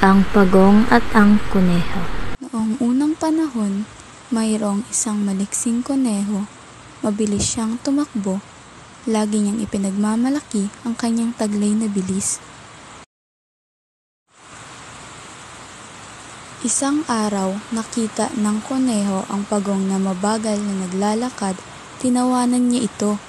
Ang pagong at ang kuneho. Noong unang panahon, mayroong isang maliksing kuneho. Mabilis siyang tumakbo. Lagi niyang ipinagmamalaki ang kanyang taglay na bilis. Isang araw, nakita ng kuneho ang pagong na mabagal na naglalakad. Tinawanan niya ito.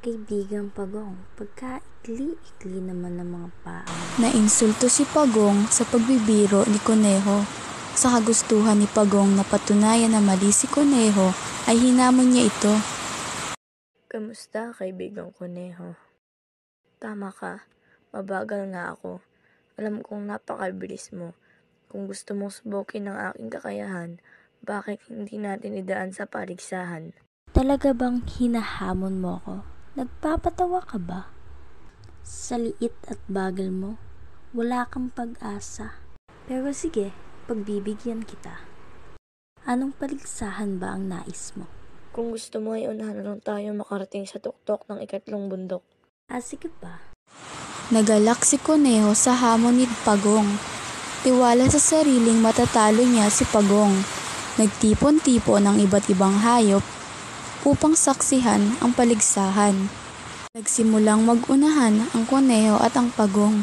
Kaibigang Pagong, pagkaikli-ikli naman ng mga paa. Nainsulto si Pagong sa pagbibiro ni Kuneho. Sa kagustuhan ni Pagong na patunayan na mali si Kuneho, ay hinamon niya ito. Kamusta, kaibigang Kuneho? Tama ka, mabagal nga ako. Alam kong napakabilis mo. Kung gusto mong subukin ang aking kakayahan, bakit hindi natin idaan sa paligsahan? Talaga bang hinahamon mo ko? Nagpapatawa ka ba? Sa liit at bagal mo, wala kang pag-asa. Pero sige, pagbibigyan kita. Anong paligsahan ba ang nais mo? Kung gusto mo ay unahan na lang tayo makarating sa tuktok ng ikatlong bundok. Sige pa. Nagalak si Kuneho sa hamon ni Pagong. Tiwala sa sariling matatalo niya si Pagong. Nagtipon-tipon ng iba't ibang hayop upang saksihan ang paligsahan. Nagsimulang mag-unahan ang Kuneho at ang Pagong.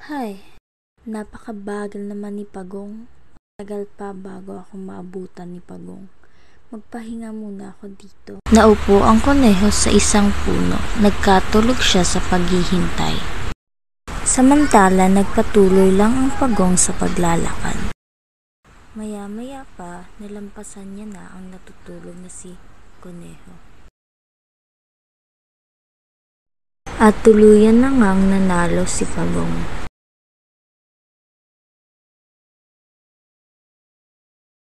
Hay, napakabagal naman ni Pagong. Tagal pa bago ako maabutan ni Pagong. Magpahinga muna ako dito. Naupo ang kuneho sa isang puno. Nagkatulog siya sa paghihintay. Samantala, nagpatuloy lang ang Pagong sa paglalakad. Maya-maya pa, nalampasan niya na ang natutulog na si Kuneho. At tuluyan na ngang nanalo si Pagong.